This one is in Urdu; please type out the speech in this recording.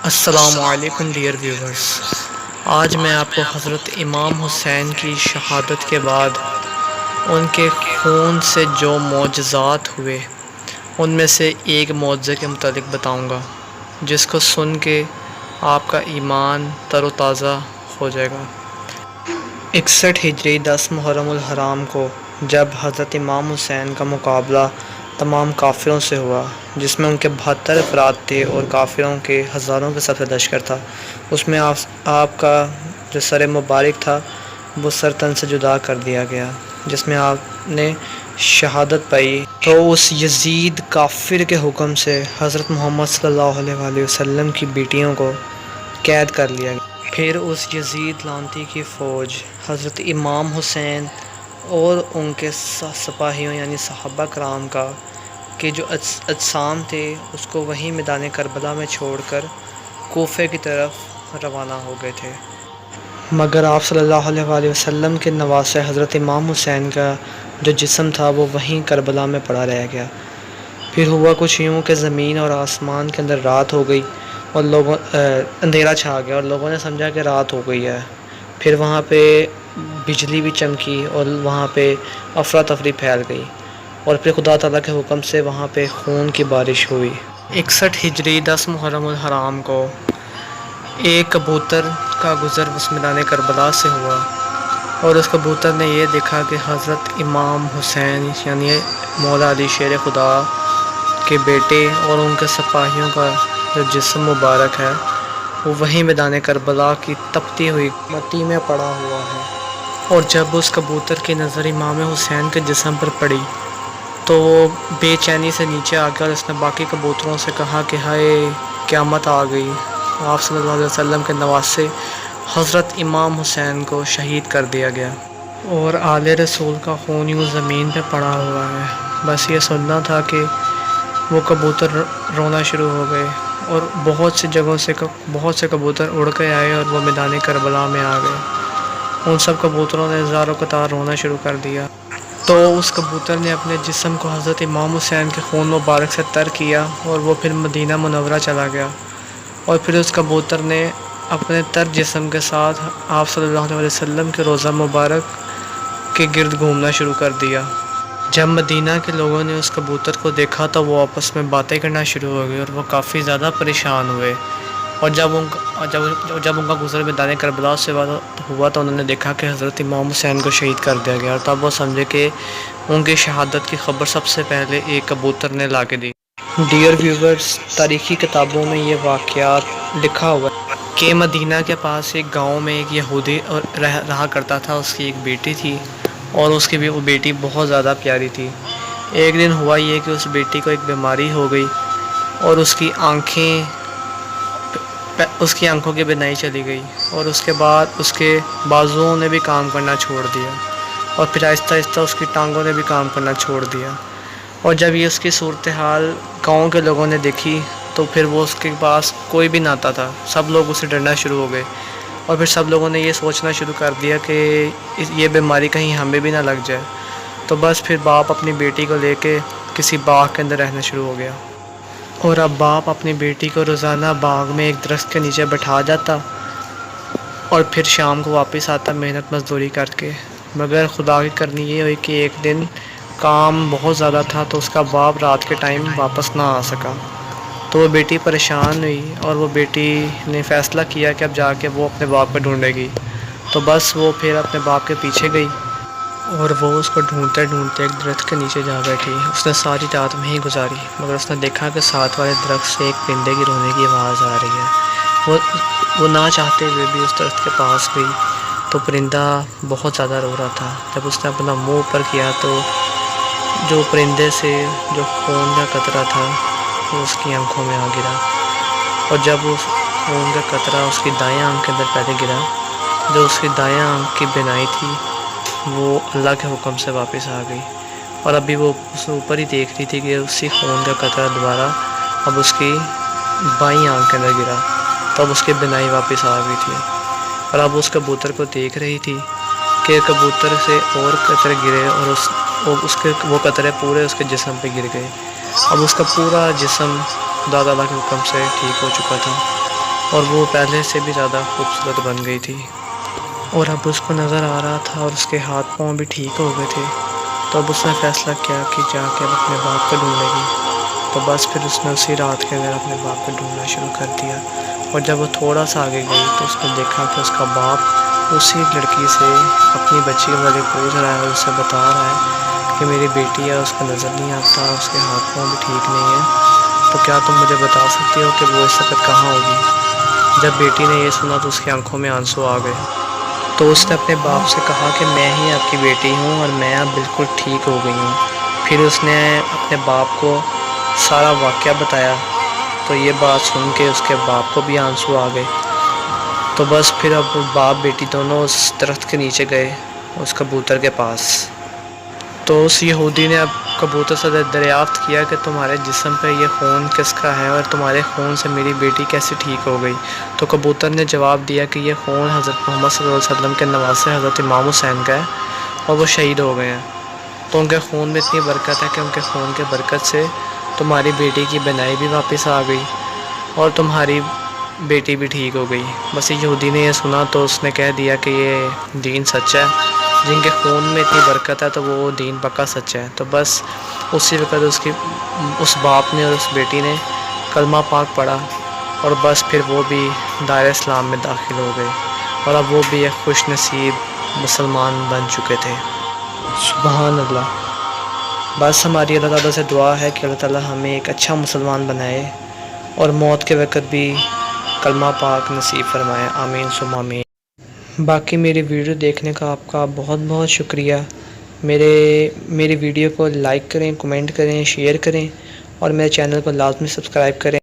السلام علیکم ڈیئر ویورز، آج میں آپ کو حضرت امام حسین کی شہادت کے بعد ان کے خون سے جو معجزات ہوئے ان میں سے ایک معجزے کے متعلق بتاؤں گا، جس کو سن کے آپ کا ایمان تر و تازہ ہو جائے گا۔ 61 ہجری 10 محرم الحرام کو جب حضرت امام حسین کا مقابلہ تمام کافروں سے ہوا، جس میں ان کے 72 افراد تھے اور کافروں کے ہزاروں کے سب سے لشکر تھا، اس میں آپ کا جو سر مبارک تھا وہ سر تن سے جدا کر دیا گیا، جس میں آپ نے شہادت پائی۔ تو اس یزید کافر کے حکم سے حضرت محمد صلی اللہ علیہ وآلہ وسلم کی بیٹیوں کو قید کر لیا گیا۔ پھر اس یزید لعنتی کی فوج حضرت امام حسین اور ان کے سپاہیوں یعنی صحابہ کرام کا کہ جو اجسام تھے اس کو وہیں میدان کربلا میں چھوڑ کر کوفے کی طرف روانہ ہو گئے تھے، مگر آپ صلی اللہ علیہ وآلہ وسلم کے نواسے حضرت امام حسین کا جو جسم تھا وہ وہیں کربلا میں پڑا رہ گیا۔ پھر ہوا کچھ یوں کہ زمین اور آسمان کے اندر رات ہو گئی اور اندھیرا چھا گیا اور لوگوں نے سمجھا کہ رات ہو گئی ہے۔ پھر وہاں پہ بجلی بھی چمکی اور وہاں پہ افراتفری پھیل گئی، اور پھر خدا تعالیٰ کے حکم سے وہاں پہ خون کی بارش ہوئی۔ 61 ہجری 10 محرم الحرام کو ایک کبوتر کا گزر اس میدان کربلا سے ہوا، اور اس کبوتر نے یہ دیکھا کہ حضرت امام حسین یعنی مولا علی شیر خدا کے بیٹے اور ان کے سپاہیوں کا جو جسم مبارک ہے وہ وہیں میدان کربلا کی تپتی ہوئی مٹی میں پڑا ہوا ہے۔ اور جب اس کبوتر کی نظر امام حسین کے جسم پر پڑی تو وہ بے چینی سے نیچے آ گیا اور اس نے باقی کبوتروں سے کہا کہ ہائے قیامت آ گئی، آپ صلی اللہ علیہ وسلم کے نواسے حضرت امام حسین کو شہید کر دیا گیا، اور آل رسول کا خون یوں زمین پہ پڑا ہوا ہے۔ بس یہ سننا تھا کہ وہ کبوتر رونا شروع ہو گئے، اور بہت سی جگہوں سے بہت سے کبوتر اڑ کے آئے اور وہ میدان کربلا میں آ گئے۔ ان سب کبوتروں نے زار و قطار رونا شروع کر دیا۔ تو اس کبوتر نے اپنے جسم کو حضرت امام حسین کے خون مبارک سے تر کیا اور وہ پھر مدینہ منورہ چلا گیا، اور پھر اس کبوتر نے اپنے تر جسم کے ساتھ آپ صلی اللہ علیہ وسلم کے روضہ مبارک کے گرد گھومنا شروع کر دیا۔ جب مدینہ کے لوگوں نے اس کبوتر کو دیکھا تو وہ آپس میں باتیں کرنا شروع ہو گئی اور وہ کافی زیادہ پریشان ہوئے، اور جب ان کا گزر میدان کربلا سے ہوا تو انہوں نے دیکھا کہ حضرت امام حسین کو شہید کر دیا گیا، اور تب وہ سمجھے کہ ان کی شہادت کی خبر سب سے پہلے ایک کبوتر نے لا کے دی۔ ڈیئر ویورز، تاریخی کتابوں میں یہ واقعات لکھا ہوا ہے کہ مدینہ کے پاس ایک گاؤں میں ایک یہودی رہا کرتا تھا، اس کی ایک بیٹی تھی اور اس کی بھی وہ بیٹی بہت زیادہ پیاری تھی۔ ایک دن ہوا یہ کہ اس بیٹی کو ایک بیماری ہو گئی اور اس کی آنکھوں کی بینائی چلی گئی، اور اس کے بعد اس کے بازوؤں نے بھی کام کرنا چھوڑ دیا، اور پھر آہستہ آہستہ اس کی ٹانگوں نے بھی کام کرنا چھوڑ دیا۔ اور جب یہ اس کی صورتحال گاؤں کے لوگوں نے دیکھی تو پھر وہ اس کے پاس کوئی بھی نہ آتا تھا، سب لوگ اسے ڈرنا شروع ہو گئے، اور پھر سب لوگوں نے یہ سوچنا شروع کر دیا کہ یہ بیماری کہیں ہمیں بھی نہ لگ جائے۔ تو بس پھر باپ اپنی بیٹی کو لے کے کسی باغ کے اندر رہنا شروع ہو گیا، اور اب باپ اپنی بیٹی کو روزانہ باغ میں ایک درخت کے نیچے بٹھا جاتا اور پھر شام کو واپس آتا محنت مزدوری کر کے، مگر خدا کی کرنی یہ ہوئی کہ ایک دن کام بہت زیادہ تھا تو اس کا باپ رات کے ٹائم واپس نہ آ سکا، تو وہ بیٹی پریشان ہوئی اور وہ بیٹی نے فیصلہ کیا کہ اب جا کے وہ اپنے باپ کو ڈھونڈے گی۔ تو بس وہ پھر اپنے باپ کے پیچھے گئی اور وہ اس کو ڈھونڈتے ڈھونڈتے ایک درخت کے نیچے جا بیٹھی۔ اس نے ساری رات میں ہی گزاری، مگر اس نے دیکھا کہ ساتھ والے درخت سے ایک پرندے کی رونے کی آواز آ رہی ہے۔ وہ نہ چاہتے ہوئے بھی اس درخت کے پاس گئی تو پرندہ بہت زیادہ رو رہا تھا۔ جب اس نے اپنا منہ اوپر کیا تو جو پرندے سے جو خون کا قطرہ تھا وہ اس کی آنکھوں میں آ گرا، اور جب اس خون کا قطرہ اس کی دائیں آنکھ کے اندر پہلے گرا، جو اس کی دائیں آنکھ کی بینائی تھی وہ اللہ کے حکم سے واپس آ گئی، اور ابھی وہ اس اوپر ہی دیکھ رہی تھی کہ اسی خون کا قطرہ دوبارہ اب اس کی بائیں آنکھ کے اندر گرا، تو اب اس کی بینائی واپس آ گئی تھی، اور اب اس کبوتر کو دیکھ رہی تھی کہ کبوتر سے اور قطرے گرے اور وہ قطرے پورے اس کے جسم پہ گر گئے۔ اب اس کا پورا جسم خدا تعالیٰ کے حکم سے ٹھیک ہو چکا تھا، اور وہ پہلے سے بھی زیادہ خوبصورت بن گئی تھی، اور اب اس کو نظر آ رہا تھا اور اس کے ہاتھ پاؤں بھی ٹھیک ہو گئے تھے۔ تو اب اس نے فیصلہ کیا کہ جا کے اب اپنے باپ کو ڈھونڈے گی۔ تو بس پھر اس نے اسی رات کے اندر اپنے باپ کو ڈھونڈنا شروع کر دیا، اور جب وہ تھوڑا سا آگے گئی تو اس نے دیکھا کہ اس کا باپ اسی لڑکی سے اپنی بچی کے بارے پوچھ رہا ہے اور اسے بتا رہا ہے کہ میری بیٹی ہے، اس کو نظر نہیں آتا، اس کے ہاتھ پاؤں بھی ٹھیک نہیں ہیں، تو کیا تم مجھے بتا سکتی ہو کہ وہ اس وقت کہاں ہوگی؟ جب بیٹی نے یہ سنا تو اس کی آنکھوں میں آنسو آ گئے۔ تو اس نے اپنے باپ سے کہا کہ میں ہی آپ کی بیٹی ہوں اور میں اب بالکل ٹھیک ہو گئی ہوں۔ پھر اس نے اپنے باپ کو سارا واقعہ بتایا، تو یہ بات سن کے اس کے باپ کو بھی آنسو آ گئے۔ تو بس پھر اب باپ بیٹی دونوں اس درخت کے نیچے گئے، اس کبوتر کے پاس۔ تو اس یہودی نے اب کبوتر سے دریافت کیا کہ تمہارے جسم پہ یہ خون کس کا ہے اور تمہارے خون سے میری بیٹی کیسے ٹھیک ہو گئی؟ تو کبوتر نے جواب دیا کہ یہ خون حضرت محمد صلی اللہ علیہ وسلم کے نواسے حضرت امام حسین کا ہے، اور وہ شہید ہو گئے ہیں۔ تو ان کے خون میں اتنی برکت ہے کہ ان کے خون کے برکت سے تمہاری بیٹی کی بینائی بھی واپس آ گئی اور تمہاری بیٹی بھی ٹھیک ہو گئی۔ بس یہودی نے یہ سنا تو اس نے کہہ دیا کہ یہ دین سچ ہے، جن کے خون میں اتنی برکت ہے تو وہ دین پکا سچ ہے۔ تو بس اسی وقت اس باپ نے اور اس بیٹی نے کلمہ پاک پڑھا، اور بس پھر وہ بھی دائرہ اسلام میں داخل ہو گئے، اور اب وہ بھی ایک خوش نصیب مسلمان بن چکے تھے۔ سبحان اللہ۔ بس ہماری اللہ تعالیٰ سے دعا ہے کہ اللہ تعالیٰ ہمیں ایک اچھا مسلمان بنائے اور موت کے وقت بھی کلمہ پاک نصیب فرمائے، آمین ثم آمین۔ باقی میری ویڈیو دیکھنے کا آپ کا بہت بہت شکریہ۔ میری ویڈیو کو لائک کریں، کمنٹ کریں، شیئر کریں، اور میرے چینل کو لازمی سبسکرائب کریں۔